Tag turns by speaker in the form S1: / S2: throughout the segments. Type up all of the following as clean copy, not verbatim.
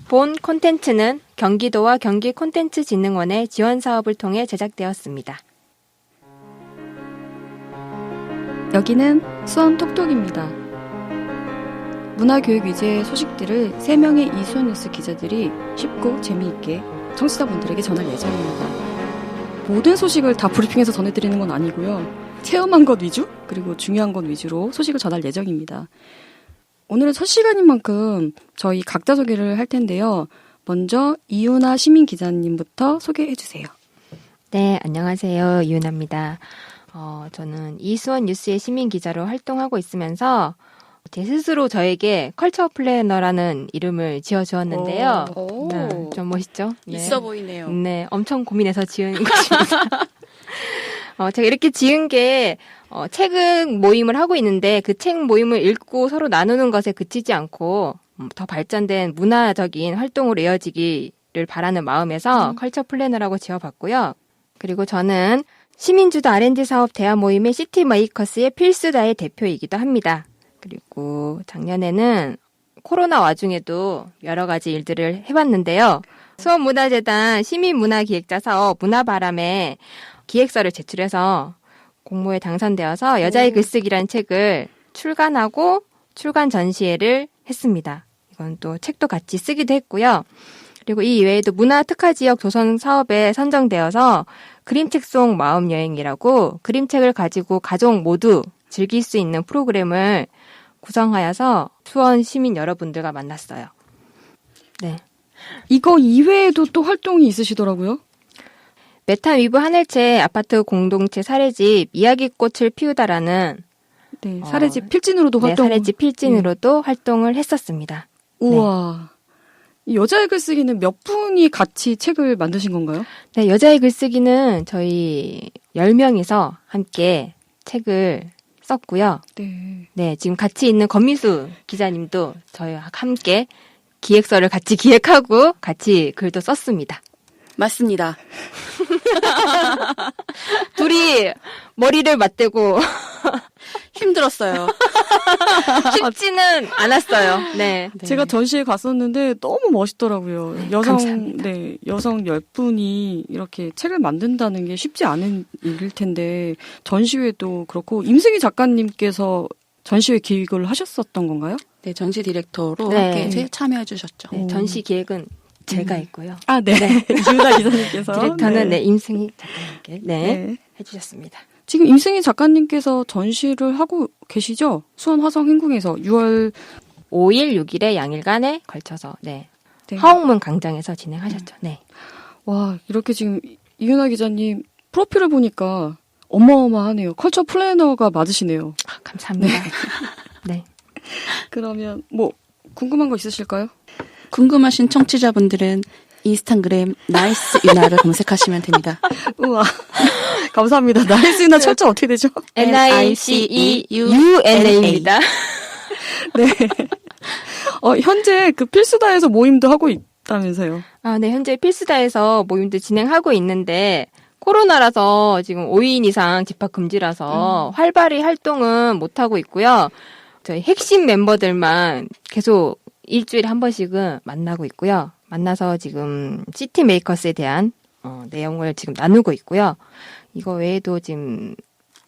S1: 본 콘텐츠는 경기도와 경기콘텐츠진흥원의 지원 사업을 통해 제작되었습니다.
S2: 여기는 수원 톡톡입니다. 문화교육 위주의 소식들을 3명의 이수원 뉴스 기자들이 쉽고 재미있게 청취자분들에게 전할 예정입니다. 모든 소식을 다 브리핑해서 전해드리는 건 아니고요. 체험한 것 위주, 그리고 중요한 것 위주로 소식을 전할 예정입니다. 오늘은 첫 시간인 만큼 저희 각자 소개를 할 텐데요. 먼저 이윤아 시민 기자님부터 소개해 주세요.
S1: 네, 안녕하세요. 이윤아입니다. 저는 이수원 뉴스의 시민 기자로 활동하고 있으면서 제 스스로 저에게 컬처 플래너라는 이름을 지어주었는데요. 네, 좀 멋있죠? 네.
S3: 있어 보이네요.
S1: 네, 엄청 고민해서 지은 것입니다. 제가 이렇게 지은 게 책 모임을 하고 있는데 그 책 모임을 읽고 서로 나누는 것에 그치지 않고 더 발전된 문화적인 활동으로 이어지기를 바라는 마음에서 컬처 플래너라고 지어봤고요. 그리고 저는 시민주도 R&D 사업 대화 모임의 시티메이커스의 필수다의 대표이기도 합니다. 그리고 작년에는 코로나 와중에도 여러 가지 일들을 해봤는데요. 수원문화재단 시민문화기획자 사업 문화바람에 기획서를 제출해서 공모에 당선되어서 여자의 글쓰기라는 책을 출간하고 출간 전시회를 했습니다. 이건 또 책도 같이 쓰기도 했고요. 그리고 이 이외에도 문화특화지역 조성 사업에 선정되어서 그림책 속 마음여행이라고 그림책을 가지고 가족 모두 즐길 수 있는 프로그램을 구성하여서 수원 시민 여러분들과 만났어요. 네.
S2: 이거 이외에도 또 활동이 있으시더라고요.
S1: 메타위브 하늘채 아파트 공동체 사례집 이야기꽃을 피우다라는
S2: 네, 사례집 필진으로도 활동.
S1: 네, 사례집 필진으로도 활동을 했었습니다.
S2: 우와. 이 여자의 글쓰기는 몇 분이 같이 책을 만드신 건가요?
S1: 네, 여자의 글쓰기는 저희 10명이서 함께 책을 썼고요. 네, 지금 같이 있는 권미수 기자님도 저희와 함께 기획서를 같이 기획하고 같이 글도 썼습니다.
S3: 맞습니다.
S1: 둘이 머리를 맞대고
S3: 힘들었어요.
S1: 쉽지는 않았어요. 네.
S2: 제가 전시회 갔었는데 너무 멋있더라고요.
S1: 감사합니다.
S2: 여성 10분이 이렇게 책을 만든다는 게 쉽지 않은 일일 텐데 전시회도 그렇고 임승희 작가님께서 전시회 기획을 하셨었던 건가요?
S3: 네, 전시 디렉터로
S1: 네.
S3: 함께 참여해 주셨죠.
S1: 네, 전시 기획은 제가 했고요.
S2: 아, 네. 이윤아 기자님께서.
S1: 디렉터는 네, 임승희 작가님께 해주셨습니다.
S2: 지금 임승희 작가님께서 전시를 하고 계시죠? 수원 화성 행궁에서 6월
S1: 5일, 6일에 양일간에 걸쳐서 화옥문 광장에서 진행하셨죠. 네.
S2: 와, 이렇게 지금 이윤아 기자님 프로필을 보니까 어마어마하네요. 컬처 플래너가 맞으시네요.
S1: 아, 감사합니다. 네.
S2: 그러면 뭐 궁금한 거 있으실까요?
S3: 궁금하신 청취자분들은 인스타그램 나이스 유나를 검색하시면 됩니다.
S2: 우와. 감사합니다. 나이스 유나 철자 어떻게 되죠?
S1: NICEUNA입니다.
S2: 네. 현재 그 필수다에서 모임도 하고 있다면서요?
S1: 아, 네. 현재 필수다에서 모임도 진행하고 있는데 코로나라서 지금 5인 이상 집합 금지라서 활발히 활동은 못하고 있고요. 저희 핵심 멤버들만 계속 일주일에 한 번씩은 만나고 있고요. 만나서 지금 시티 메이커스에 대한 내용을 지금 나누고 있고요. 이거 외에도 지금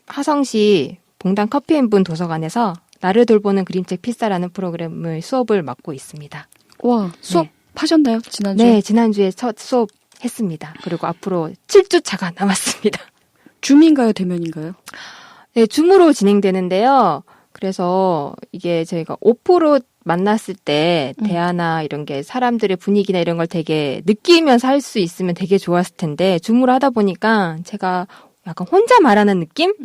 S1: 화성시 봉당 커피앤분 도서관에서 나를 돌보는 그림책 필사라는 프로그램을 수업을 맡고 있습니다.
S2: 와, 수업 하셨나요? 지난주에?
S1: 네, 지난주에 첫 수업 했습니다. 그리고 앞으로 7주차가 남았습니다.
S2: 줌인가요? 대면인가요?
S1: 네, 줌으로 진행되는데요. 그래서 이게 저희가 오프로 만났을 때 대화나 이런 게 사람들의 분위기나 이런 걸 되게 느끼면서 할 수 있으면 되게 좋았을 텐데 줌으로 하다 보니까 제가 약간 혼자 말하는 느낌?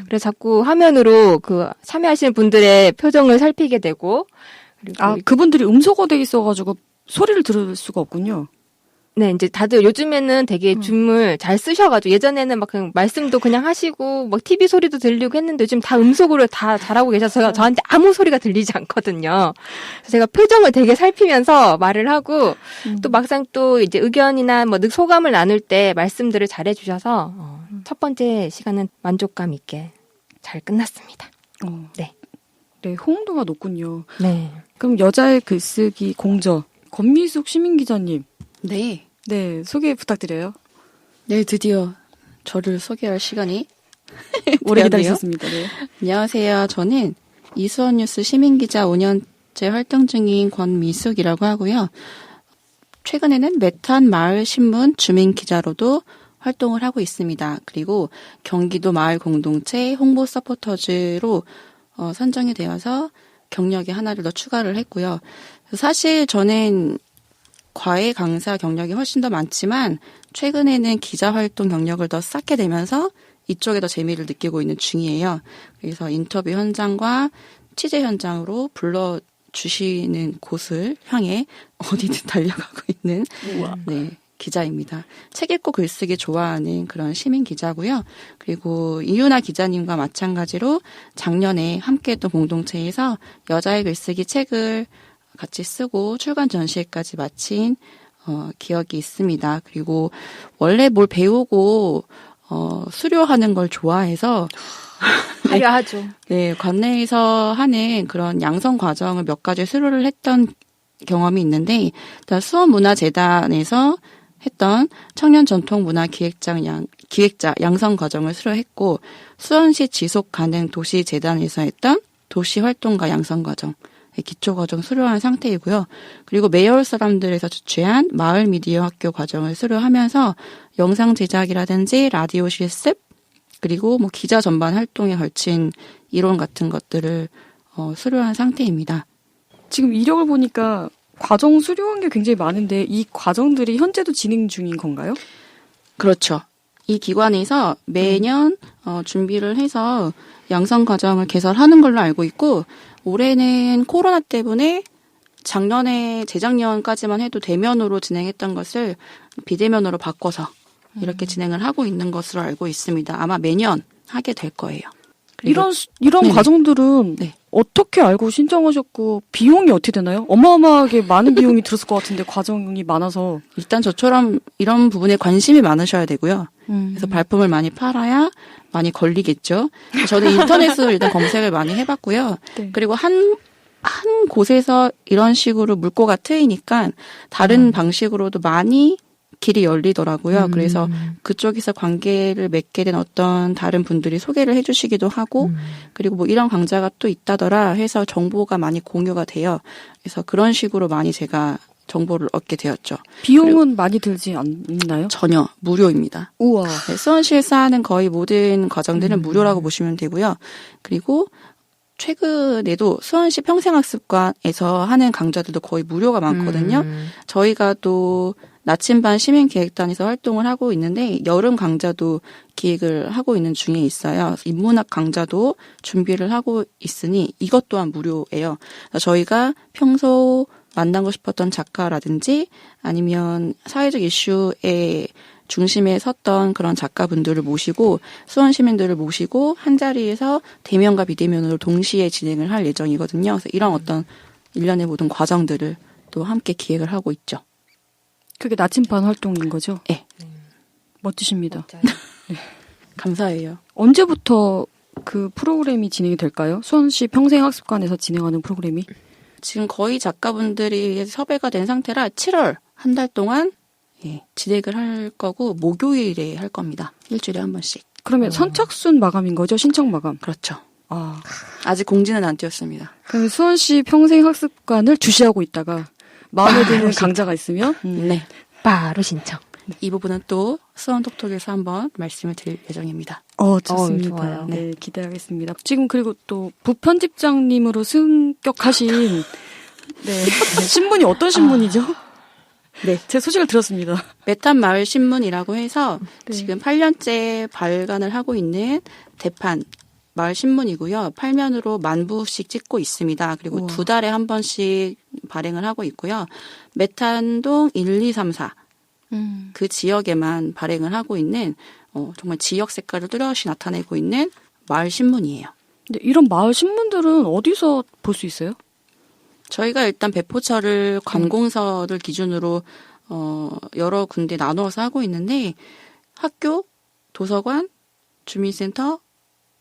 S1: 그래서 자꾸 화면으로 그 참여하시는 분들의 표정을 살피게 되고 그리고
S2: 그분들이 음소거 돼 있어가지고 소리를 들을 수가 없군요.
S1: 네, 이제 다들 요즘에는 되게 줌을 잘 쓰셔가지고 예전에는 막 그냥 말씀도 그냥 하시고 막 TV 소리도 들리고 했는데 요즘 다 음속으로 다 잘하고 계셔서 저한테 아무 소리가 들리지 않거든요. 그래서 제가 표정을 되게 살피면서 말을 하고 또 막상 또 이제 의견이나 뭐 소감을 나눌 때 말씀들을 잘해주셔서 첫 번째 시간은 만족감 있게 잘 끝났습니다.
S2: 네, 호응도가 높군요.
S1: 네.
S2: 그럼 여자의 글쓰기 공저 권미숙 시민기자님.
S3: 네.
S2: 네, 소개 부탁드려요.
S3: 네, 드디어 저를 소개할 시간이
S2: 오래
S3: 되었네요.
S2: 기다리셨습니다. 네.
S3: 안녕하세요. 저는 이수원 뉴스 시민기자 5년째 활동 중인 권미숙이라고 하고요. 최근에는 메탄 마을 신문 주민 기자로도 활동을 하고 있습니다. 그리고 경기도 마을 공동체 홍보 서포터즈로 선정이 되어서 경력에 하나를 더 추가를 했고요. 사실 저는 과외 강사 경력이 훨씬 더 많지만 최근에는 기자 활동 경력을 더 쌓게 되면서 이쪽에 더 재미를 느끼고 있는 중이에요. 그래서 인터뷰 현장과 취재 현장으로 불러주시는 곳을 향해 어디든 달려가고 있는 네, 기자입니다. 책 읽고 글쓰기 좋아하는 그런 시민 기자고요. 그리고 이유나 기자님과 마찬가지로 작년에 함께했던 공동체에서 여자의 글쓰기 책을 같이 쓰고 출간 전시회까지 마친 기억이 있습니다. 그리고 원래 뭘 배우고 수료하는 걸 좋아해서
S1: 화려하죠.
S3: 네, 관내에서 하는 그런 양성 과정을 몇 가지 수료를 했던 경험이 있는데 일단 수원문화재단에서 했던 청년 전통 문화 기획자 양성 과정을 수료했고 수원시 지속 가능 도시 재단에서 했던 도시 활동가 양성 과정 기초 과정 수료한 상태이고요. 그리고 매여울 사람들에서 주최한 마을 미디어 학교 과정을 수료하면서 영상 제작이라든지 라디오 실습 그리고 뭐 기자 전반 활동에 걸친 이론 같은 것들을 수료한 상태입니다.
S2: 지금 이력을 보니까 과정 수료한 게 굉장히 많은데 이 과정들이 현재도 진행 중인 건가요?
S3: 그렇죠. 이 기관에서 매년 준비를 해서 양성 과정을 개설하는 걸로 알고 있고 올해는 코로나 때문에 작년에 재작년까지만 해도 대면으로 진행했던 것을 비대면으로 바꿔서 이렇게 진행을 하고 있는 것으로 알고 있습니다. 아마 매년 하게 될 거예요.
S2: 이런
S3: 네네.
S2: 과정들은
S3: 네.
S2: 어떻게 알고 신청하셨고 비용이 어떻게 되나요? 어마어마하게 많은 비용이 들었을 것 같은데 과정이 많아서.
S3: 일단 저처럼 이런 부분에 관심이 많으셔야 되고요. 그래서 발품을 많이 팔아야 많이 걸리겠죠. 저는 인터넷으로 일단 검색을 많이 해봤고요.
S2: 네.
S3: 그리고 한 곳에서 이런 식으로 물꼬가 트이니까 다른 방식으로도 많이 길이 열리더라고요. 그래서 그쪽에서 관계를 맺게 된 어떤 다른 분들이 소개를 해주시기도 하고 그리고 뭐 이런 강좌가 또 있다더라 해서 정보가 많이 공유가 돼요. 그래서 그런 식으로 많이 제가 정보를 얻게 되었죠.
S2: 비용은 많이 들지 않나요?
S3: 전혀 무료입니다.
S2: 우와.
S3: 네, 수원시에서 하는 거의 모든 과정들은 무료라고 보시면 되고요. 그리고 최근에도 수원시 평생학습관에서 하는 강좌들도 거의 무료가 많거든요. 저희가 또 나침반 시민기획단에서 활동을 하고 있는데 여름 강좌도 기획을 하고 있는 중에 있어요. 인문학 강좌도 준비를 하고 있으니 이것 또한 무료예요. 저희가 평소 만나고 싶었던 작가라든지 아니면 사회적 이슈에 중심에 섰던 그런 작가분들을 모시고 수원 시민들을 모시고 한 자리에서 대면과 비대면으로 동시에 진행을 할 예정이거든요. 그래서 이런 어떤 일련의 모든 과정들을 또 함께 기획을 하고 있죠.
S2: 그게 나침반 활동인 거죠?
S3: 네.
S2: 멋지십니다.
S3: 감사해요.
S2: 언제부터 그 프로그램이 진행이 될까요? 수원시 평생학습관에서 진행하는 프로그램이?
S3: 지금 거의 작가분들이 섭외가 된 상태라 7월 한 달 동안 진행을 할 거고 목요일에 할 겁니다. 일주일에 한 번씩.
S2: 그러면 선착순 마감인 거죠? 신청 마감.
S3: 그렇죠.
S2: 아,
S3: 아직 공지는 안 띄었습니다.
S2: 그럼 수원시 평생학습관을 주시하고 있다가 마음에 드는 강좌가 있으면
S3: 네.
S1: 바로 신청.
S3: 이 부분은 또 수원 톡톡에서 한번 말씀을 드릴 예정입니다.
S2: 좋습니다.
S1: 좋아요.
S2: 네, 기대하겠습니다. 지금 그리고 또 부편집장님으로 승격하신 네, 신문이 어떤 신문이죠? 네, 제 소식을 들었습니다.
S3: 메탄 마을 신문이라고 해서
S2: 네.
S3: 지금 8년째 발간을 하고 있는 대판 마을 신문이고요. 8면으로 10,000부씩 찍고 있습니다. 그리고
S2: 우와.
S3: 2달에 한 번씩 발행을 하고 있고요. 메탄동 1, 2, 3, 4 그 지역에만 발행을 하고 있는 정말 지역 색깔을 뚜렷이 나타내고 있는 마을 신문이에요.
S2: 근데 이런 마을 신문들은 어디서 볼 수 있어요?
S3: 저희가 일단 배포처를 관공서를 기준으로 여러 군데 나누어서 하고 있는데 학교, 도서관, 주민센터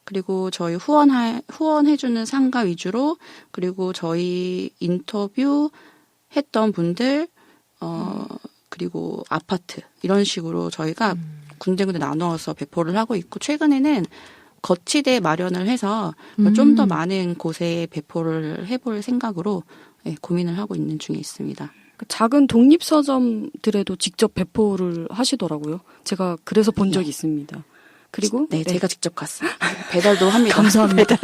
S3: 그리고 저희 후원해주는 상가 위주로 그리고 저희 인터뷰 했던 분들 그리고 아파트 이런 식으로 저희가 군데군데 나누어서 배포를 하고 있고 최근에는 거치대 마련을 해서 좀 더 많은 곳에 배포를 해볼 생각으로 고민을 하고 있는 중에 있습니다.
S2: 작은 독립서점들에도 직접 배포를 하시더라고요. 제가 그래서 본 적이 있습니다. 그리고
S3: 네, 제가 직접 갔어요. 배달도 합니다.
S2: 감사합니다.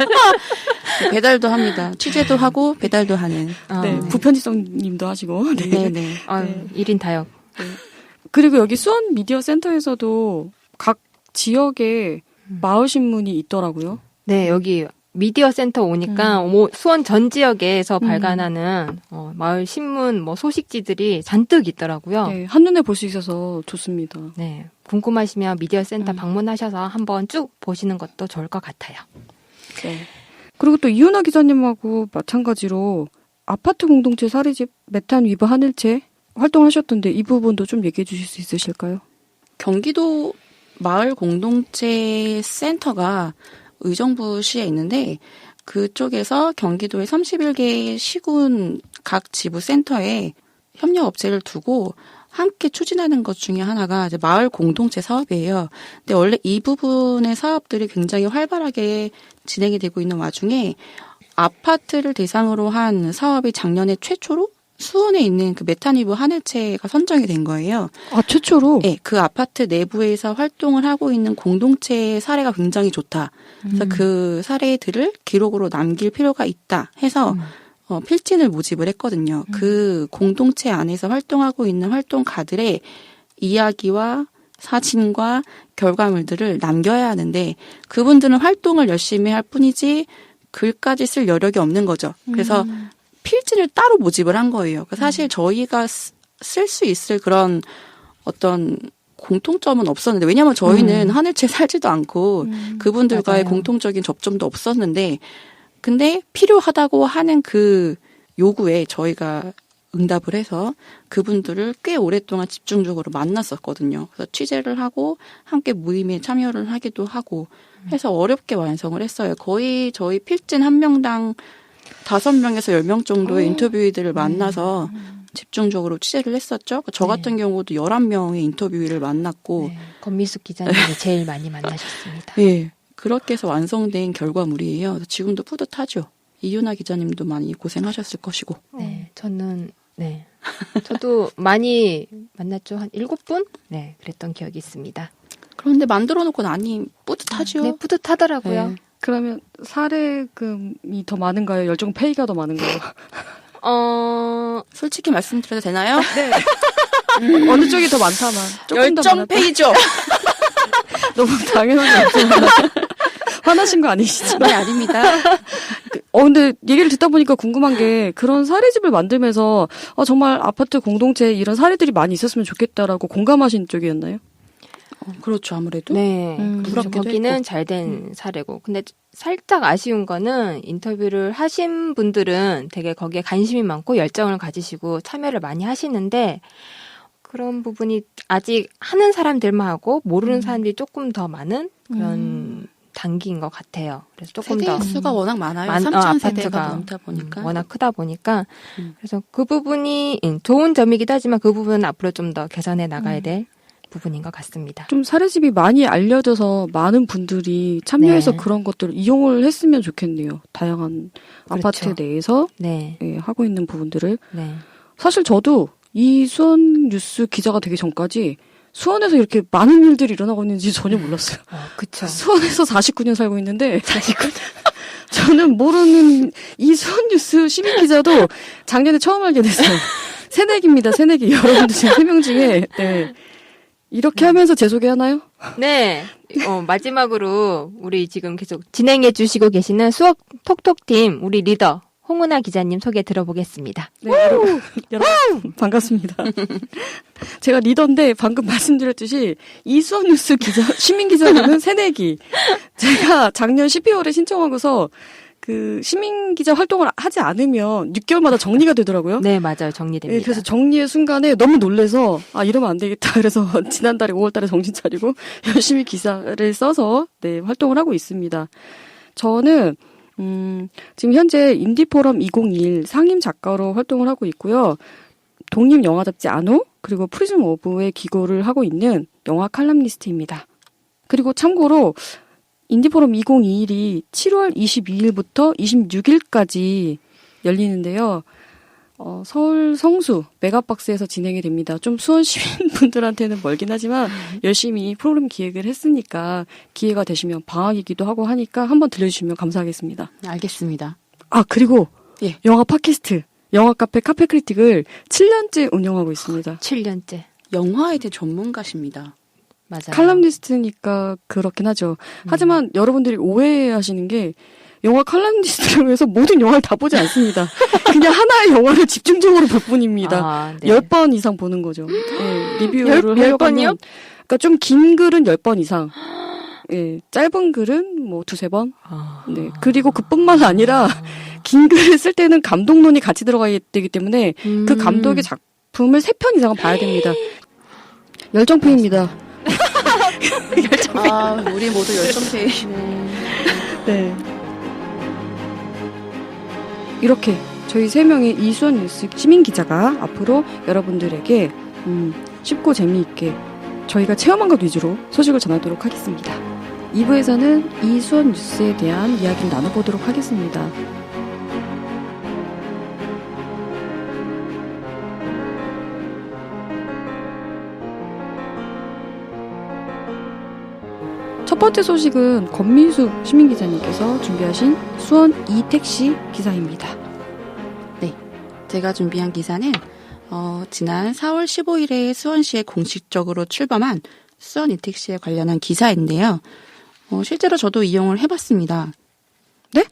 S3: 배달도 합니다. 취재도 하고 배달도 하는.
S2: 네, 부편집성님도 하시고.
S3: 네, 네.
S1: 1인 다역.
S2: 네. 그리고 여기 수원 미디어 센터에서도 각 지역에 마을 신문이 있더라고요.
S1: 네, 여기 미디어 센터 오니까 수원 전 지역에서 발간하는 마을 신문 소식지들이 잔뜩 있더라고요.
S2: 네, 한눈에 볼 수 있어서 좋습니다.
S1: 네, 궁금하시면 미디어 센터 방문하셔서 한번 쭉 보시는 것도 좋을 것 같아요.
S2: 네. 그리고 또 이윤아 기자님하고 마찬가지로 아파트 공동체 사례집 메탄 위브 하늘채 활동하셨던데 이 부분도 좀 얘기해 주실 수 있으실까요?
S3: 경기도 마을 공동체 센터가 의정부시에 있는데 그쪽에서 경기도의 31개 시군 각 지부 센터에 협력 업체를 두고 함께 추진하는 것 중에 하나가 이제 마을 공동체 사업이에요. 근데 원래 이 부분의 사업들이 굉장히 활발하게 진행이 되고 있는 와중에 아파트를 대상으로 한 사업이 작년에 최초로 수원에 있는 그 메탄위브 하늘채가 선정이 된 거예요.
S2: 아, 최초로?
S3: 네, 그 아파트 내부에서 활동을 하고 있는 공동체 사례가 굉장히 좋다. 그래서 그 사례들을 기록으로 남길 필요가 있다 해서 필진을 모집을 했거든요. 그 공동체 안에서 활동하고 있는 활동가들의 이야기와 사진과 결과물들을 남겨야 하는데 그분들은 활동을 열심히 할 뿐이지 글까지 쓸 여력이 없는 거죠. 그래서 필진을 따로 모집을 한 거예요. 사실 저희가 쓸 수 있을 그런 어떤 공통점은 없었는데 왜냐하면 저희는 하늘채 살지도 않고 그분들과의
S1: 맞아요.
S3: 공통적인 접점도 없었는데 근데 필요하다고 하는 그 요구에 저희가 응답을 해서 그분들을 꽤 오랫동안 집중적으로 만났었거든요. 그래서 취재를 하고 함께 모임에 참여를 하기도 하고 해서 어렵게 완성을 했어요. 거의 저희 필진 한 명당 5명에서 10명 정도의 인터뷰이들을 만나서 집중적으로 취재를 했었죠. 저 같은 경우도 11명의 인터뷰를 만났고.
S1: 네, 권미숙 기자님이 제일 많이 만나셨습니다.
S3: 네. 그렇게 해서 완성된 결과물이에요. 그래서 지금도 뿌듯하죠. 이윤아 기자님도 많이 고생하셨을 것이고.
S1: 네, 저도 많이 만났죠. 한 7분? 네, 그랬던 기억이 있습니다.
S3: 그런데 만들어 놓고 나니 뿌듯하죠.
S1: 네, 뿌듯하더라고요.
S3: 네.
S2: 그러면 사례금이 더 많은가요? 열정 페이가 더 많은가요?
S3: 솔직히 말씀드려도 되나요?
S2: 네. 어느 쪽이 더 많다만. 조금 더
S3: 열정
S2: 많았다.
S3: 페이죠.
S2: 너무 당연한 거죠. 화나신 거 아니시죠?
S3: 네, 아닙니다.
S2: 근데 얘기를 듣다 보니까 궁금한 게 그런 사례집을 만들면서 정말 아파트 공동체에 이런 사례들이 많이 있었으면 좋겠다라고 공감하신 쪽이었나요?
S3: 그렇죠, 아무래도.
S1: 네,
S3: 그렇기도
S1: 거기는
S3: 했고.
S1: 잘 된 사례고. 근데 살짝 아쉬운 거는 인터뷰를 하신 분들은 되게 거기에 관심이 많고 열정을 가지시고 참여를 많이 하시는데 그런 부분이 아직 하는 사람들만 하고 모르는 사람들이 조금 더 많은 그런 단기인 것 같아요. 그래서 조금
S3: 세대
S1: 더
S3: 수가 워낙 많아요.
S1: 많-
S3: 3천 세대가
S1: 아파트가
S3: 넘다 보니까.
S1: 워낙 크다 보니까 그래서 그 부분이 좋은 점이기도 하지만 그 부분은 앞으로 좀 더 개선해 나가야 될 부분인 것 같습니다.
S2: 좀 사례집이 많이 알려져서 많은 분들이 참여해서
S1: 네.
S2: 그런 것들을 이용을 했으면 좋겠네요. 다양한
S1: 그렇죠.
S2: 아파트 내에서
S1: 네,
S2: 하고 있는 부분들을.
S1: 네.
S2: 사실 저도 이 수원 뉴스 기자가 되기 전까지 수원에서 이렇게 많은 일들이 일어나고 있는지 전혀 몰랐어요.
S1: 그쵸.
S2: 수원에서 49년 살고 있는데 저는 모르는 이 수원 뉴스 시민 기자도 작년에 처음 알게 됐어요. 새내기입니다. 새내기. 여러분들 지금 3명 중에 네. 이렇게 하면서 제 소개하나요?
S1: 네. 마지막으로 우리 지금 계속 진행해 주시고 계시는 수업 톡톡팀 우리 리더 홍은아 기자님 소개 들어보겠습니다.
S2: 네, 여러분 반갑습니다. 제가 리더인데 방금 말씀드렸듯이 이수원 뉴스 기자, 시민 기자는 새내기. 제가 작년 12월에 신청하고서 그 시민 기자 활동을 하지 않으면 6개월마다 정리가 되더라고요.
S1: 네, 맞아요. 정리됩니다.
S2: 네, 그래서 정리의 순간에 너무 놀래서 이러면 안 되겠다. 그래서 지난달에 5월달에 정신 차리고 열심히 기사를 써서 네, 활동을 하고 있습니다. 저는 지금 현재 인디포럼 2021 상임 작가로 활동을 하고 있고요. 독립 영화 잡지 아노 그리고 프리즘 오브에 기고를 하고 있는 영화 칼럼니스트입니다. 그리고 참고로 인디포럼 2021이 7월 22일부터 26일까지 열리는데요. 서울 성수 메가박스에서 진행이 됩니다. 좀 수원 시민분들한테는 멀긴 하지만 열심히 프로그램 기획을 했으니까 기회가 되시면 방학이기도 하고 하니까 한번 들려주시면 감사하겠습니다.
S3: 알겠습니다.
S2: 아, 그리고
S3: 예.
S2: 영화 팟캐스트, 영화 카페 카페크리틱을 7년째 운영하고 있습니다.
S1: 7년째.
S3: 영화에 대해 전문가십니다.
S1: 맞아요.
S2: 칼럼니스트니까 그렇긴 하죠. 하지만 여러분들이 오해하시는 게 영화 칼럼니스트라고 해서 모든 영화를 다 보지 않습니다. 그냥 하나의 영화를 집중적으로 볼 뿐입니다.
S1: 아, 네.
S2: 10번 이상 보는 거죠. 네, 리뷰를
S1: 열
S2: 하려고
S1: 번이요?
S2: 하면 그러니까 좀 긴 글은 10번 이상. 예, 짧은 글은 뭐 2-3번.
S1: 아.
S2: 네. 그리고 그뿐만 아니라 긴 글을 쓸 때는 감독론이 같이 들어가야 되기 때문에 그 감독의 작품을 3편 이상은 봐야 됩니다. 열정페이입니다.
S3: 아, 우리 모두 열정페이네.
S2: 네. 이렇게 저희 3명의 이수원 뉴스 시민 기자가 앞으로 여러분들에게 쉽고 재미있게 저희가 체험한 것 위주로 소식을 전하도록 하겠습니다. 2부에서는 이수원 뉴스에 대한 이야기를 나눠보도록 하겠습니다. 첫 번째 소식은 권민숙 시민기자님께서 준비하신 수원 이택시 기사입니다.
S3: 네, 제가 준비한 기사는 지난 4월 15일에 수원시에 공식적으로 출범한 수원 이택시에 관련한 기사인데요. 실제로 저도 이용을 해봤습니다.
S2: 네?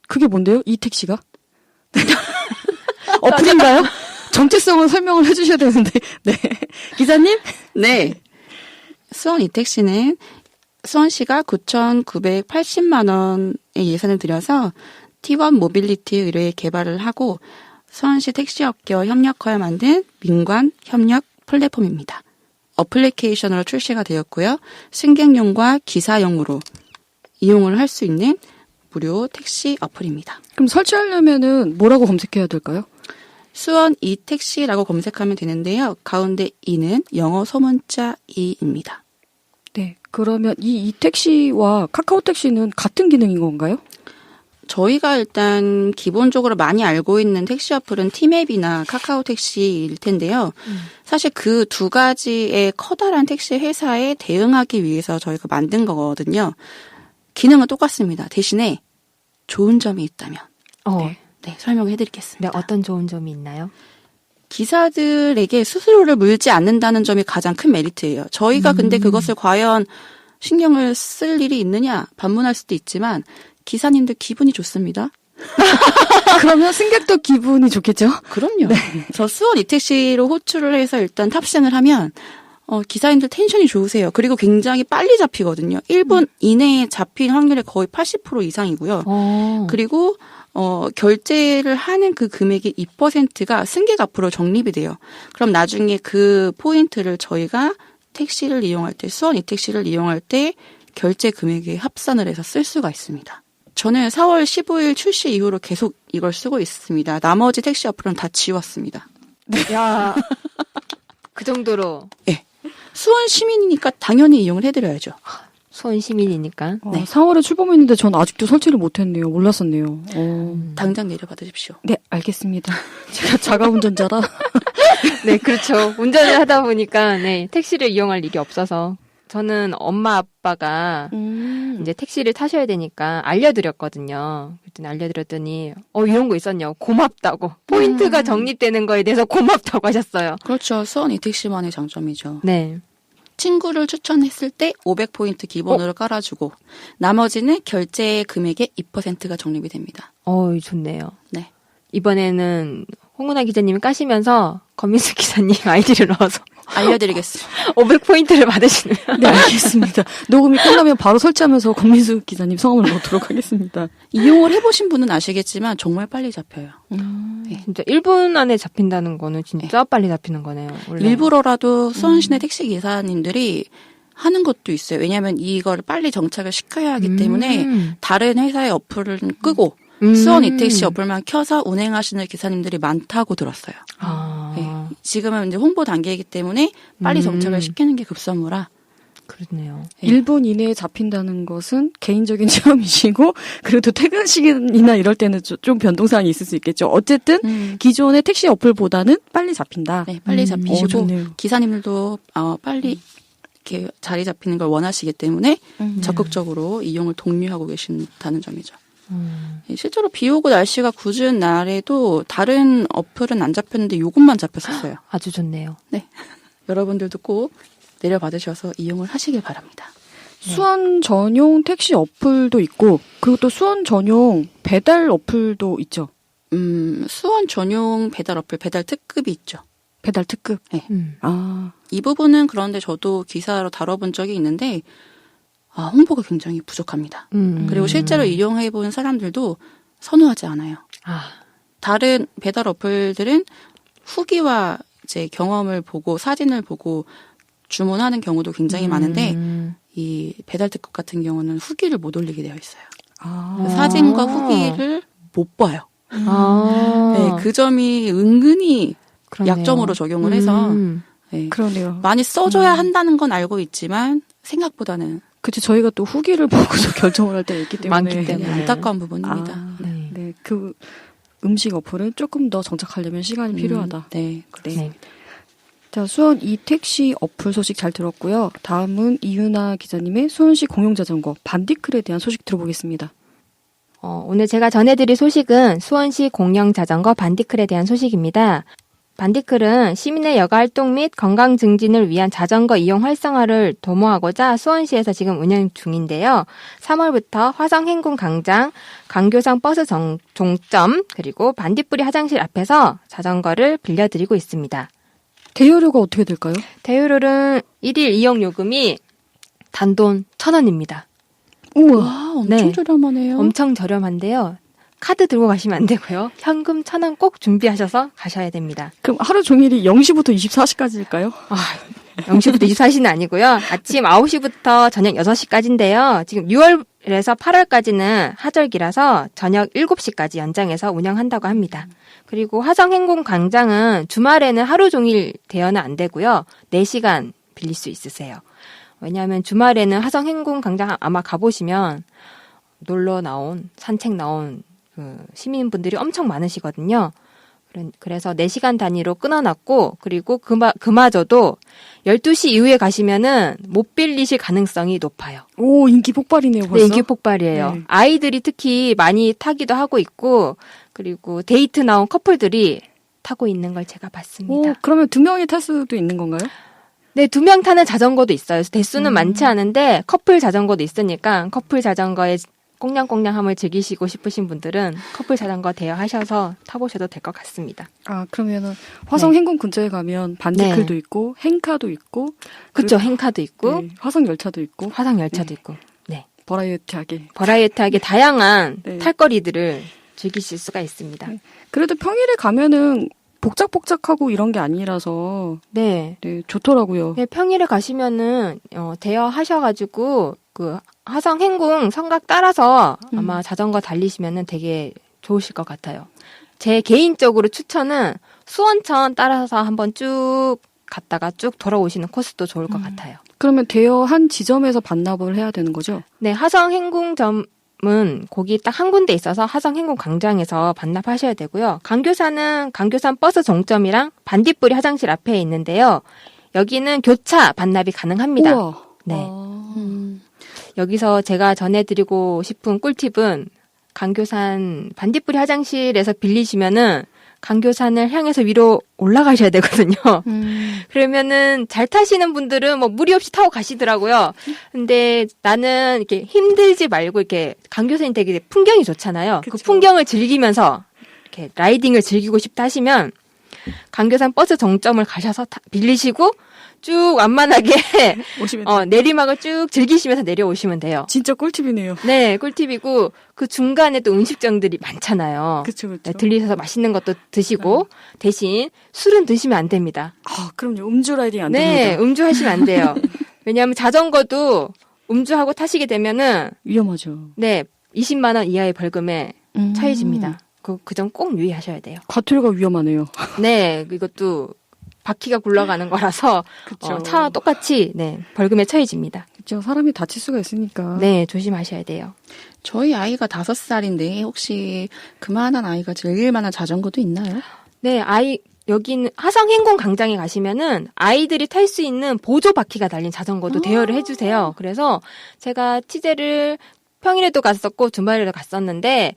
S2: 그게 뭔데요? 이택시가? 어플인가요? 정체성을 설명을 해주셔야 되는데. 네. 기자님?
S3: 네. 수원 이택시는 수원시가 9,980만 원의 예산을 들여서 T1 모빌리티 의뢰에 개발을 하고 수원시 택시업계와 협력하여 만든 민관 협력 플랫폼입니다. 어플리케이션으로 출시가 되었고요. 승객용과 기사용으로 이용을 할 수 있는 무료 택시 어플입니다.
S2: 그럼 설치하려면은 뭐라고 검색해야 될까요?
S3: 수원 이택시라고 검색하면 되는데요. 가운데 이는 영어 소문자 이입니다.
S2: 네. 그러면 이 이택시와 카카오택시는 같은 기능인 건가요?
S3: 저희가 일단 기본적으로 많이 알고 있는 택시 어플은 티맵이나 카카오택시일 텐데요. 사실 그 두 가지의 커다란 택시 회사에 대응하기 위해서 저희가 만든 거거든요. 기능은 똑같습니다. 대신에 좋은 점이 있다면 네, 설명해 드리겠습니다.
S1: 네, 어떤 좋은 점이 있나요?
S3: 기사들에게 수수료를 물지 않는다는 점이 가장 큰 메리트예요. 저희가 근데 그것을 과연 신경을 쓸 일이 있느냐 반문할 수도 있지만 기사님들 기분이 좋습니다.
S2: 그러면 승객도 기분이 좋겠죠?
S3: 그럼요. 네. 저 수원 이택시로 호출을 해서 일단 탑승을 하면 기사님들 텐션이 좋으세요. 그리고 굉장히 빨리 잡히거든요. 1분 이내에 잡힌 확률이 거의 80% 이상이고요. 그리고 결제를 하는 그 금액의 2%가 승객 앞으로 적립이 돼요. 그럼 나중에 그 포인트를 저희가 택시를 이용할 때, 수원 이택시를 이용할 때 결제 금액에 합산을 해서 쓸 수가 있습니다. 저는 4월 15일 출시 이후로 계속 이걸 쓰고 있습니다. 나머지 택시 어플은 다 지웠습니다.
S1: 야, 그 정도로.
S3: 네. 수원 시민이니까 당연히 이용을 해드려야죠.
S1: 수원 시민이니까.
S2: 네. 4월에 출범했는데 전 아직도 설치를 못했네요. 몰랐었네요.
S3: 당장 내려받으십시오.
S2: 네, 알겠습니다. 제가 자가운전자라.
S1: 네, 그렇죠. 운전을 하다 보니까 네, 택시를 이용할 일이 없어서 저는 엄마 아빠가 이제 택시를 타셔야 되니까 알려드렸거든요. 그랬더니 알려드렸더니 이런 거 있었냐고 고맙다고 포인트가 적립되는 거에 대해서 고맙다고 하셨어요.
S3: 그렇죠. 수원 이택시만의 장점이죠.
S1: 네.
S3: 친구를 추천했을 때 500포인트 기본으로 깔아주고 나머지는 결제 금액의 2%가 적립이 됩니다.
S1: 좋네요.
S3: 네.
S1: 이번에는 홍은아 기자님이 까시면서 권민숙 기자님 아이디를 넣어서
S3: 알려드리겠습니다.
S1: 500포인트를 받으시면.
S2: 네, 알겠습니다. 녹음이 끝나면 바로 설치하면서 권민숙 기자님 성함을 넣도록 하겠습니다.
S3: 이용을 해보신 분은 아시겠지만 정말 빨리 잡혀요.
S1: 네. 진짜 1분 안에 잡힌다는 거는 진짜 빨리 잡히는 거네요. 원래.
S3: 일부러라도 수원시내 택시 기사님들이 하는 것도 있어요. 왜냐하면 이걸 빨리 정착을 시켜야 하기 때문에 다른 회사의 어플을 끄고 수원 이택시 어플만 켜서 운행하시는 기사님들이 많다고 들었어요.
S1: 아.
S3: 네. 지금은 이제 홍보 단계이기 때문에 빨리 정착을 시키는 게 급선무라.
S1: 그렇네요.
S2: 1분 이내에 잡힌다는 것은 개인적인 체험이시고 그래도 퇴근 시간이나 이럴 때는 좀 변동사항이 있을 수 있겠죠. 어쨌든 기존의 택시 어플보다는 빨리 잡힌다.
S3: 네, 빨리 잡히시고
S2: 좋네요.
S3: 기사님들도 빨리 이렇게 자리 잡히는 걸 원하시기 때문에 적극적으로 이용을 독려하고 계신다는 점이죠. 실제로 비 오고 날씨가 궂은 날에도 다른 어플은 안 잡혔는데 요것만 잡혔었어요.
S1: 아주 좋네요.
S3: 네, 여러분들도 꼭 내려받으셔서 이용을 하시길 바랍니다.
S2: 수원 전용 택시 어플도 있고 그리고 또 수원 전용 배달 어플도 있죠.
S3: 수원 전용 배달 어플, 배달 특급이 있죠.
S2: 배달 특급.
S3: 네.
S2: 아,
S3: 이 부분은 그런데 저도 기사로 다뤄본 적이 있는데 홍보가 굉장히 부족합니다. 그리고 실제로 이용해본 사람들도 선호하지 않아요. 다른 배달 어플들은 후기와 이제 경험을 보고 사진을 보고 주문하는 경우도 굉장히 많은데 이 배달 특급 같은 경우는 후기를 못 올리게 되어 있어요. 사진과 후기를 못 봐요. 네, 그 점이 은근히
S1: 그러네요.
S3: 약점으로 적용을 해서 네,
S2: 그러네요.
S3: 많이 써줘야 한다는 건 알고 있지만 생각보다는
S2: 그치, 저희가 또 후기를 보고서 결정을 할 때가 있기 때문에.
S1: 많기 때문에.
S3: 안타까운 부분입니다.
S2: 네. 그 음식 어플은 조금 더 정착하려면 시간이 필요하다.
S3: 네, 그렇습니다.
S1: 네.
S2: 자, 수원 이택시 어플 소식 잘 들었고요. 다음은 이윤아 기자님의 수원시 공용자전거 반디클에 대한 소식 들어보겠습니다.
S1: 오늘 제가 전해드릴 소식은 수원시 공영자전거 반디클에 대한 소식입니다. 반디클은 시민의 여가 활동 및 건강 증진을 위한 자전거 이용 활성화를 도모하고자 수원시에서 지금 운영 중인데요. 3월부터 화성 행궁 광장, 강교상 버스 종점, 그리고 반딧불이 화장실 앞에서 자전거를 빌려드리고 있습니다.
S2: 대여료가 어떻게 될까요?
S1: 대여료는 1일 이용 요금이 단돈 1,000원입니다.
S2: 우와.
S3: 와, 엄청
S1: 네.
S3: 저렴하네요.
S1: 엄청 저렴한데요. 카드 들고 가시면 안 되고요. 현금 1,000원 꼭 준비하셔서 가셔야 됩니다.
S2: 그럼 하루 종일이 0시부터 24시까지일까요?
S1: 0시부터 24시는 아니고요. 아침 9시부터 저녁 6시까지인데요. 지금 6월에서 8월까지는 하절기라서 저녁 7시까지 연장해서 운영한다고 합니다. 그리고 화성행궁 광장은 주말에는 하루 종일 대여는 안 되고요. 4시간 빌릴 수 있으세요. 왜냐하면 주말에는 화성행궁 광장 아마 가보시면 놀러 나온, 산책 나온 그 시민분들이 엄청 많으시거든요. 그래서 4시간 단위로 끊어놨고, 그리고 그마저도 12시 이후에 가시면은 못 빌리실 가능성이 높아요.
S2: 오, 인기 폭발이네요, 벌써.
S1: 네, 인기 폭발이에요.
S2: 네.
S1: 아이들이 특히 많이 타기도 하고 있고, 그리고 데이트 나온 커플들이 타고 있는 걸 제가 봤습니다.
S2: 오, 그러면 2명이 탈 수도 있는 건가요?
S1: 네, 2명 타는 자전거도 있어요. 대수는 많지 않은데 커플 자전거도 있으니까 커플 자전거에 꽁냥꽁냥함을 즐기시고 싶으신 분들은 커플 자전거 대여하셔서 타보셔도 될 것 같습니다.
S2: 아, 그러면은 화성 행궁 근처에 가면 반디클도
S1: 네.
S2: 있고 행카도 있고
S1: 그쵸, 행카도 있고
S2: 네, 화성 열차도 있고
S1: 화상 열차도 있고, 네,
S2: 버라이어티하게.
S1: 버라이어티하게 다양한
S2: 네.
S1: 탈거리들을 즐기실 수가 있습니다.
S2: 네. 그래도 평일에 가면은 복작복작하고 이런 게 아니라서
S1: 네.
S2: 네, 좋더라고요.
S1: 네, 평일에 가시면은 대여하셔가지고 그 화성 행궁 성곽 따라서 아마 자전거 달리시면은 되게 좋으실 것 같아요. 제 개인적으로 추천은 수원천 따라서 한번 쭉 갔다가 쭉 돌아오시는 코스도 좋을 것 같아요.
S2: 그러면 대여한 지점에서 반납을 해야 되는 거죠?
S1: 네, 화성 행궁점은 거기 딱 한 군데 있어서 화성 행궁 광장에서 반납하셔야 되고요. 강교산은 강교산 버스 종점이랑 반딧불이 화장실 앞에 있는데요. 여기는 교차 반납이 가능합니다.
S2: 우와.
S1: 네.
S2: 아.
S1: 여기서 제가 전해드리고 싶은 꿀팁은 강교산 반딧불이 화장실에서 빌리시면은 강교산을 향해서 위로 올라가셔야 되거든요. 그러면은 잘 타시는 분들은 뭐 무리 없이 타고 가시더라고요. 근데 나는 이렇게 힘들지 말고 이렇게 강교산이 되게 풍경이 좋잖아요. 그
S2: 그쵸.
S1: 풍경을 즐기면서 이렇게 라이딩을 즐기고 싶다 하시면 강교산 버스 정점을 가셔서 빌리시고 쭉 완만하게
S2: 오시면
S1: 내리막을 쭉 즐기시면서 내려오시면 돼요.
S2: 진짜 꿀팁이네요.
S1: 네, 꿀팁이고 그 중간에 또 음식점들이 많잖아요.
S2: 그렇죠, 그렇죠.
S1: 네, 들리셔서 맛있는 것도 드시고 대신 술은 드시면 안 됩니다.
S2: 아, 그럼요. 음주 라이딩 안
S1: 네,
S2: 됩니다.
S1: 음주하시면 안 돼요. 왜냐하면 자전거도 음주하고 타시게 되면은
S2: 위험하죠.
S1: 네, 20만 원 이하의 벌금에 처해집니다. 그 점 꼭 유의하셔야 돼요.
S2: 과태료가 위험하네요.
S1: 네, 이것도 바퀴가 굴러가는 거라서
S2: 그쵸.
S1: 차와 똑같이 벌금에 처해집니다.
S2: 그렇죠. 사람이 다칠 수가 있으니까.
S1: 네, 조심하셔야 돼요.
S3: 저희 아이가 5살인데 혹시 그만한 아이가 즐길 만한 자전거도 있나요?
S1: 네, 여기는 화성행궁 광장에 가시면은 아이들이 탈 수 있는 보조 바퀴가 달린 자전거도 대여를 해주세요. 그래서 제가 취재를 평일에도 갔었고 주말에도 갔었는데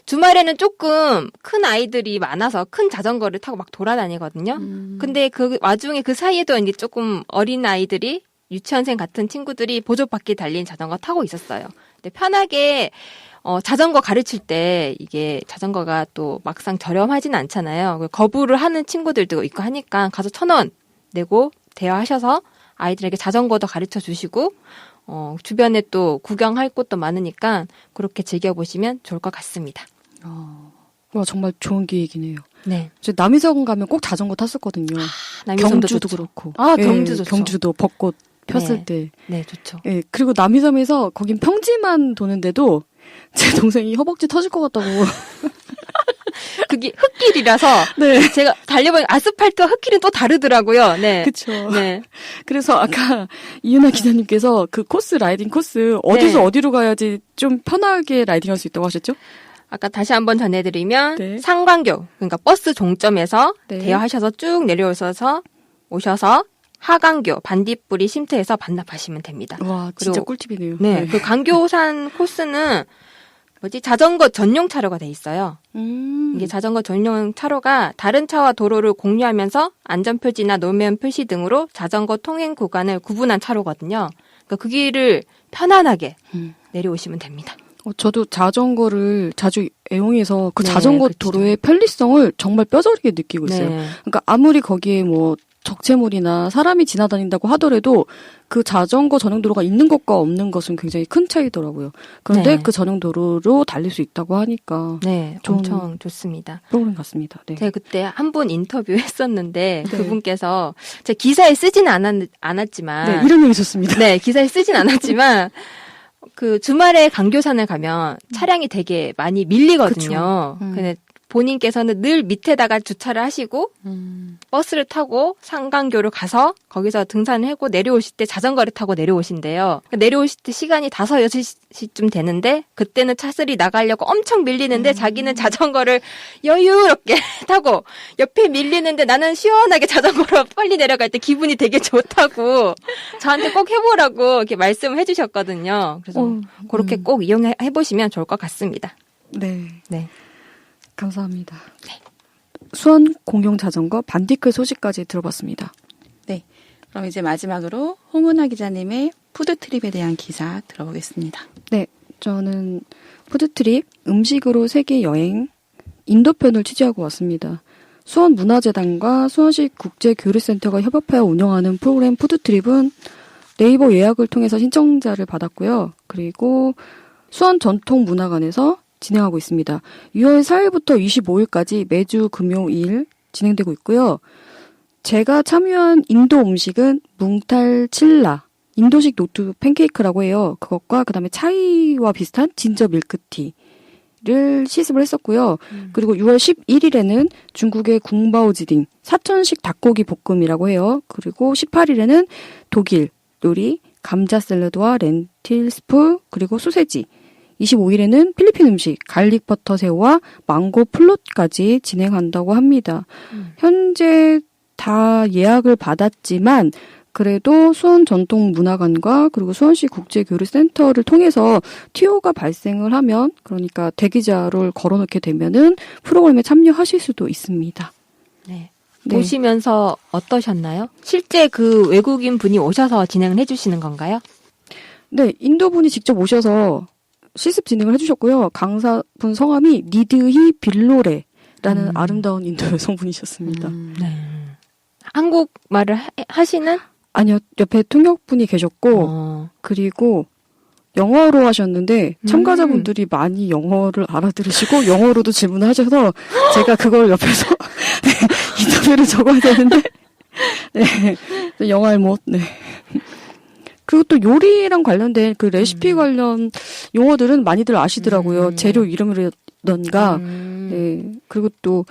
S1: 주말에는 조금 큰 아이들이 많아서 큰 자전거를 타고 막 돌아다니거든요. 근데 그 와중에 그 사이에도 이제 조금 어린 아이들이 유치원생 같은 친구들이 보조 바퀴 달린 자전거 타고 있었어요. 근데 편하게 자전거 가르칠 때 이게 자전거가 또 막상 저렴하진 않잖아요. 거부를 하는 친구들도 있고 하니까 가서 1,000원 내고 대여하셔서 아이들에게 자전거도 가르쳐 주시고 주변에 또 구경할 곳도 많으니까 그렇게 즐겨보시면 좋을 것 같습니다.
S2: 와, 정말 좋은 계획이네요.
S1: 네.
S2: 저 남이섬 가면 꼭 자전거 탔었거든요.
S1: 남이섬도
S2: 경주도
S1: 좋죠.
S2: 그렇고.
S1: 경주 좋죠.
S2: 경주도 벚꽃 폈을
S1: 네.
S2: 때.
S1: 네, 좋죠.
S2: 예, 그리고 남이섬에서 거긴 평지만 도는데도 제 동생이 허벅지 터질 것 같다고.
S1: 그게 흙길이라서
S2: 네.
S1: 제가 달려보니 아스팔트와 흙길은 또 다르더라고요. 네.
S2: 그쵸.
S1: 네.
S2: 그래서 아까 이윤아 기자님께서 그 라이딩 코스, 어디서
S1: 네.
S2: 어디로 가야지 좀 편하게 라이딩할 수 있다고 하셨죠?
S1: 아까 다시 한번 전해드리면
S2: 네.
S1: 상광교, 그러니까 버스 종점에서
S2: 네.
S1: 대여하셔서 쭉 내려오셔서 오셔서 하강교, 반딧불이 쉼터에서 반납하시면 됩니다.
S2: 와, 진짜
S1: 그리고-
S2: 꿀팁이네요.
S1: 네. 그 강교산 코스는 자전거 전용 차로가 돼 있어요. 이게 자전거 전용 차로가 다른 차와 도로를 공유하면서 안전표지나 노면 표시 등으로 자전거 통행 구간을 구분한 차로거든요. 그러니까 그 길을 편안하게 내려오시면 됩니다.
S2: 저도 자전거를 자주 애용해서 그
S1: 네,
S2: 자전거
S1: 그렇죠.
S2: 도로의 편리성을 정말 뼈저리게 느끼고 있어요.
S1: 네.
S2: 그러니까 아무리 거기에 뭐 적재물이나 사람이 지나다닌다고 하더라도 그 자전거 전용 도로가 있는 것과 없는 것은 굉장히 큰 차이더라고요. 그런데
S1: 네.
S2: 그 전용 도로로 달릴 수 있다고 하니까
S1: 네,
S2: 좋은
S1: 엄청 좋습니다.
S2: 프로그램 같습니다. 네.
S1: 제가 그때 한 분 인터뷰했었는데
S2: 네.
S1: 그분께서 제 기사에 쓰진 않았지만
S2: 네, 이런 얘기 좋습니다.
S1: 네, 기사에 쓰진 않았지만 그 주말에 강교산을 가면 차량이 되게 많이 밀리거든요.
S2: 그쵸.
S1: 근데 본인께서는 늘 밑에다가 주차를 하시고 버스를 타고 상강교로 가서 거기서 등산을 하고 내려오실 때 자전거를 타고 내려오신대요. 내려오실 때 시간이 5, 6시쯤 되는데 그때는 차들이 나가려고 엄청 밀리는데 자기는 자전거를 여유롭게 타고 옆에 밀리는데 나는 시원하게 자전거로 빨리 내려갈 때 기분이 되게 좋다고 저한테 꼭 해보라고 이렇게 말씀을 해주셨거든요. 그래서 그렇게 꼭 이용해보시면 좋을 것 같습니다.
S2: 네.
S1: 네.
S2: 감사합니다. 수원 공용 자전거 반디클 소식까지 들어봤습니다.
S3: 네. 그럼 이제 마지막으로 홍은아 기자님의 푸드트립에 대한 기사 들어보겠습니다.
S2: 네, 저는 푸드트립 음식으로 세계 여행 인도편을 취재하고 왔습니다. 수원문화재단과 수원시 국제교류센터가 협업하여 운영하는 프로그램 푸드트립은 네이버 예약을 통해서 신청자를 받았고요. 그리고 수원전통문화관에서 진행하고 있습니다. 6월 4일부터 25일까지 매주 금요일 진행되고 있고요. 제가 참여한 인도 음식은 뭉탈 칠라, 인도식 노트 팬케이크라고 해요. 그것과 그다음에 차이와 비슷한 진저 밀크티를 시습을 했었고요. 그리고 6월 11일에는 중국의 궁바오지딩, 사천식 닭고기 볶음이라고 해요. 그리고 18일에는 독일 요리, 감자 샐러드와 렌틸 스프, 그리고 소세지. 25일에는 필리핀 음식, 갈릭 버터 새우와 망고 플롯까지 진행한다고 합니다. 현재 다 예약을 받았지만 그래도 수원 전통문화관과 그리고 수원시 국제교류센터를 통해서 TO가 발생을 하면, 그러니까 대기자를 걸어놓게 되면은 프로그램에 참여하실 수도 있습니다.
S1: 네.
S2: 네.
S1: 보시면서 어떠셨나요? 실제 그 외국인 분이 오셔서 진행을 해주시는 건가요?
S2: 네, 인도분이 직접 오셔서 실습 진행을 해주셨고요. 강사분 성함이 니드히 빌로레라는 아름다운 인도 여성분이셨습니다.
S1: 네. 한국말을 하시는?
S2: 아니요, 옆에 통역분이 계셨고, 그리고 영어로 하셨는데 참가자분들이 많이 영어를 알아들으시고 영어로도 질문을 하셔서 제가 그걸 옆에서 네, 인터뷰를 적어야 되는데 네, 영어를 못. 네. 그리고 또 요리랑 관련된 그 레시피 관련 용어들은 많이들 아시더라고요. 재료 이름이라던가. 네. 그리고 또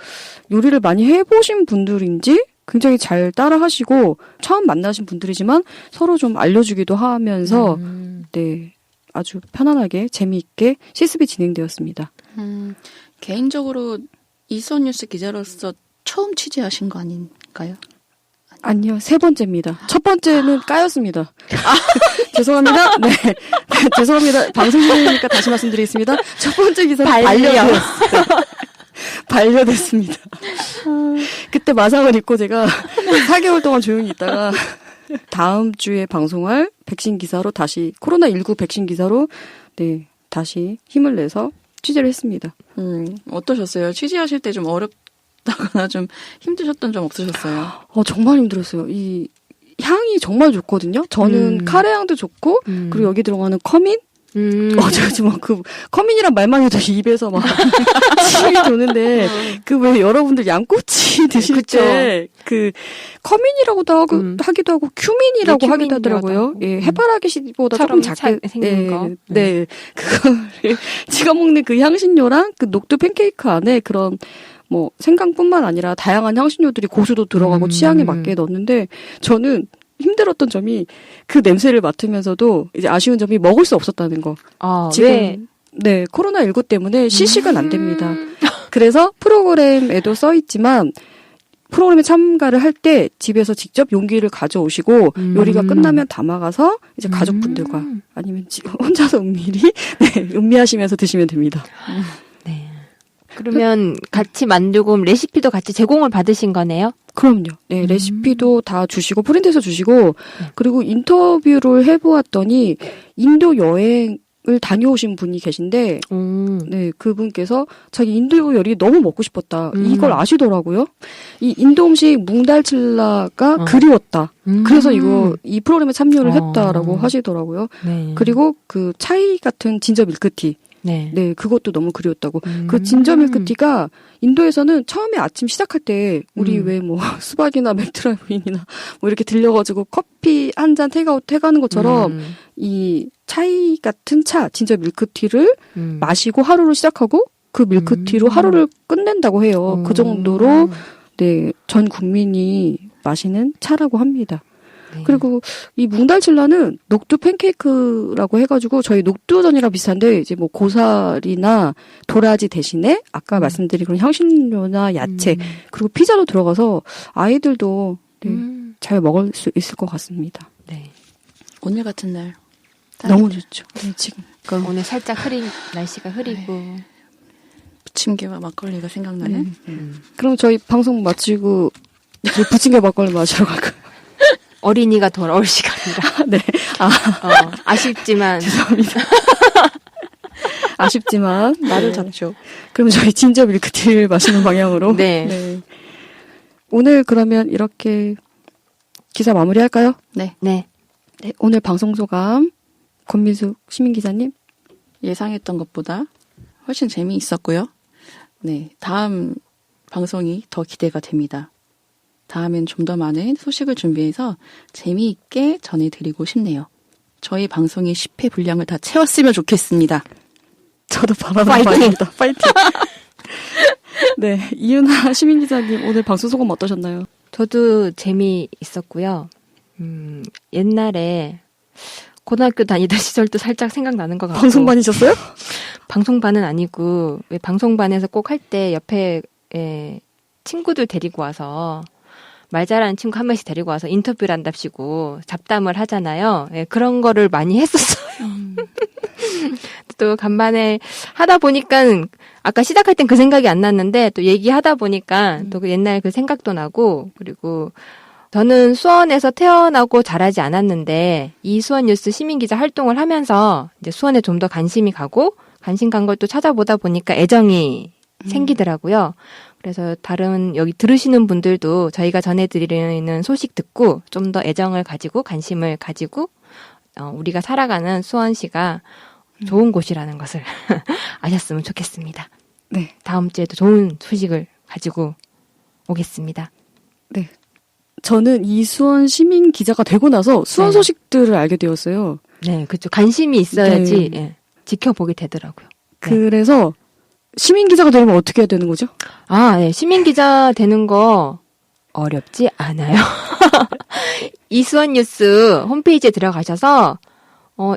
S2: 요리를 많이 해보신 분들인지 굉장히 잘 따라하시고 처음 만나신 분들이지만 서로 좀 알려주기도 하면서 네, 아주 편안하게 재미있게 실습이 진행되었습니다.
S3: 개인적으로 이수원 뉴스 기자로서 처음 취재하신 거 아닌가요?
S2: 아니요, 3번째입니다. 첫 번째는 까였습니다. 죄송합니다. 네. 죄송합니다. 방송 중이니까 다시 말씀드리겠습니다. 첫 번째 기사는 반려됐어요. 반려됐습니다. 그때 마상을 입고 제가 4개월 동안 조용히 있다가 다음 주에 방송할 백신 기사로 다시 코로나19 백신 기사로 네, 다시 힘을 내서 취재를 했습니다.
S3: 어떠셨어요? 취재하실 때 좀 어렵다거나 좀 힘드셨던 점 없으셨어요?
S2: 정말 힘들었어요. 이 향이 정말 좋거든요. 저는 카레 향도 좋고 그리고 여기 들어가는 커민 어쩌지 그 커민이란 말만 해도 입에서 막 침이 도는데 그 왜 여러분들 양꼬치 드실 때 그 커민이라고도 하기도 하고 큐민이라고 하기도 하더라고요. 예, 해바라기씨보다 조금 작게
S1: 생긴 거.
S2: 네, 그거를 제가 먹는 그 향신료랑 그 녹두 팬케이크 안에 그런 뭐 생강뿐만 아니라 다양한 향신료들이 고수도 들어가고 취향에 맞게 넣었는데 저는 힘들었던 점이 그 냄새를 맡으면서도 이제 아쉬운 점이 먹을 수 없었다는 거. 지금
S1: 왜?
S2: 네, 코로나19 때문에 시식은 안 됩니다. 그래서 프로그램에도 써 있지만 프로그램에 참가를 할 때 집에서 직접 용기를 가져오시고 요리가 끝나면 담아가서 이제 가족분들과 아니면 혼자서 은밀히 네, 음미하시면서 드시면 됩니다.
S1: 네. 그러면 같이 만들고 레시피도 같이 제공을 받으신 거네요?
S2: 그럼요. 네, 레시피도 다 주시고 프린트해서 주시고 그리고 인터뷰를 해보았더니 인도 여행을 다녀오신 분이 계신데 네, 그분께서 자기 인도 요리 너무 먹고 싶었다. 이걸 아시더라고요. 이 인도 음식 뭉달칠라가 그리웠다. 그래서 이 프로그램에 참여를 했다라고 하시더라고요.
S1: 네.
S2: 그리고 그 차이 같은 진저 밀크티.
S1: 네.
S2: 네, 그것도 너무 그리웠다고. 그 진저 밀크티가 인도에서는 처음에 아침 시작할 때 우리 왜 뭐 수박이나 맥드라이브인이나 뭐 이렇게 들려가지고 커피 한 잔 테이크아웃 해가는 것처럼 이 차이 같은 차, 진저 밀크티를 마시고 하루를 시작하고 그 밀크티로 하루를 끝낸다고 해요. 그 정도로 네, 전 국민이 마시는 차라고 합니다.
S1: 네.
S2: 그리고 이 뭉달칠라는 녹두 팬케이크라고 해가지고 저희 녹두전이랑 비슷한데 이제 뭐 고사리나 도라지 대신에 아까 말씀드린 그런 향신료나 야채 그리고 피자도 들어가서 아이들도 네, 잘 먹을 수 있을 것 같습니다.
S1: 네.
S3: 오늘 같은 날
S2: 너무 좋죠. 네, 지금
S1: 오늘 살짝 날씨가 흐리고.
S3: 부침개와 막걸리가 생각나는.
S2: 그럼 저희 방송 마치고 이제 부침개 막걸리 마시러 갈까요?
S1: 어린이가 돌아올 시간이라.
S2: 네.
S1: 아쉽지만.
S2: 죄송합니다. 아쉽지만
S3: 말을
S2: 네.
S3: 잡죠.
S2: 그럼 저희 진저 밀크티를 마시는 방향으로.
S1: 네.
S2: 네. 오늘 그러면 이렇게 기사 마무리할까요?
S3: 네.
S1: 네.
S2: 네. 오늘 방송 소감 권민숙 시민기자님.
S3: 예상했던 것보다 훨씬 재미있었고요. 네. 다음 방송이 더 기대가 됩니다. 다음엔 좀 더 많은 소식을 준비해서 재미있게 전해드리고 싶네요. 저희 방송의 10회 분량을 다 채웠으면 좋겠습니다.
S2: 저도 바라는 바입니다. 파이팅. 네, 이윤아 시민기자님 오늘 방송 소감 어떠셨나요?
S1: 저도 재미있었고요. 옛날에 고등학교 다니던 시절도 살짝 생각나는 것 같고.
S2: 방송반이셨어요?
S1: 방송반은 아니고 왜 방송반에서 꼭 할 때 옆에 친구들 데리고 와서 말 잘하는 친구 한 명씩 데리고 와서 인터뷰를 한답시고 잡담을 하잖아요. 예, 그런 거를 많이 했었어요. 또 간만에 하다 보니까 아까 시작할 땐 그 생각이 안 났는데 또 얘기하다 보니까 또 그 옛날 그 생각도 나고 그리고 저는 수원에서 태어나고 자라지 않았는데 이 수원 뉴스 시민기자 활동을 하면서 이제 수원에 좀 더 관심이 가고 관심 간 걸 또 찾아보다 보니까 애정이 생기더라고요. 그래서 다른 여기 들으시는 분들도 저희가 전해드리는 소식 듣고 좀 더 애정을 가지고 관심을 가지고 우리가 살아가는 수원시가 좋은 곳이라는 것을 아셨으면 좋겠습니다.
S2: 네.
S1: 다음 주에도 좋은 소식을 가지고 오겠습니다.
S2: 네. 저는 이수원 시민 기자가 되고 나서 수원 소식들을 알게 되었어요.
S1: 네, 그렇죠. 관심이 있어야지
S2: 네.
S1: 예, 지켜보게 되더라고요. 네.
S2: 그래서 시민 기자가 되려면 어떻게 해야 되는 거죠?
S1: 네. 시민 기자 되는 거 어렵지 않아요. 이수원 뉴스 홈페이지에 들어가셔서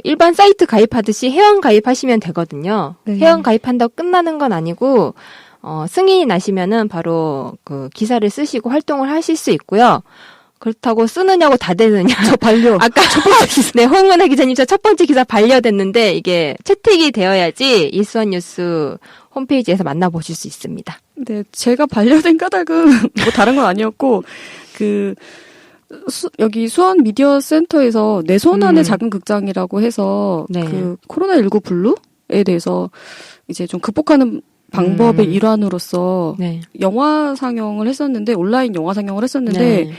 S1: 일반 사이트 가입하듯이 회원 가입하시면 되거든요.
S2: 네.
S1: 회원 가입한다고 끝나는 건 아니고 승인이 나시면은 바로 그 기사를 쓰시고 활동을 하실 수 있고요. 그렇다고 쓰느냐고 다 되느냐.
S2: 저 반려.
S1: 아까 첫 번째 기사, 네, 홍은아 기자님 저 첫 번째 기사 반려됐는데 이게 채택이 되어야지 이수원 뉴스 홈페이지에서 만나보실 수 있습니다.
S2: 네, 제가 반려된 까닭은 뭐 다른 건 아니었고, 여기 수원 미디어 센터에서 내 손 안의 작은 극장이라고 해서
S1: 네.
S2: 그 코로나19 블루에 대해서 이제 좀 극복하는 방법의 일환으로서
S1: 네.
S2: 영화 상영을 했었는데, 온라인 영화 상영을 했었는데,
S1: 네.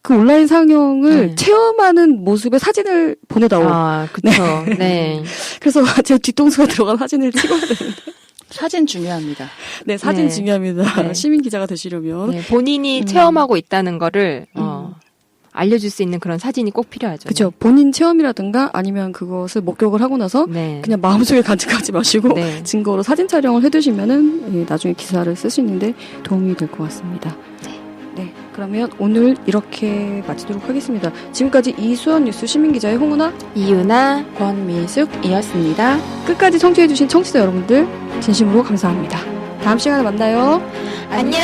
S2: 그 온라인 상영을
S1: 네.
S2: 체험하는 모습의 사진을 보내다오.
S1: 아, 그쵸. 네.
S2: 그래서 제 뒤통수가 들어간 사진을 찍어야 되는데.
S3: 사진 중요합니다.
S2: 네, 사진
S1: 네.
S2: 중요합니다.
S1: 네.
S2: 시민 기자가 되시려면.
S1: 네, 본인이 체험하고 있다는 거를 알려줄 수 있는 그런 사진이 꼭 필요하죠.
S2: 그렇죠. 본인 체험이라든가 아니면 그것을 목격을 하고 나서
S1: 네.
S2: 그냥 마음속에 간직하지 마시고
S1: 네.
S2: 증거로 사진 촬영을 해두시면은 나중에 기사를 쓰시는데 도움이 될 것 같습니다. 네, 그러면 오늘 이렇게 마치도록 하겠습니다. 지금까지 이수원 뉴스 시민기자의 홍은아,
S1: 이유나
S3: 권미숙이었습니다.
S2: 끝까지 청취해주신 청취자 여러분들 진심으로 감사합니다. 다음 시간에 만나요.
S1: 안녕.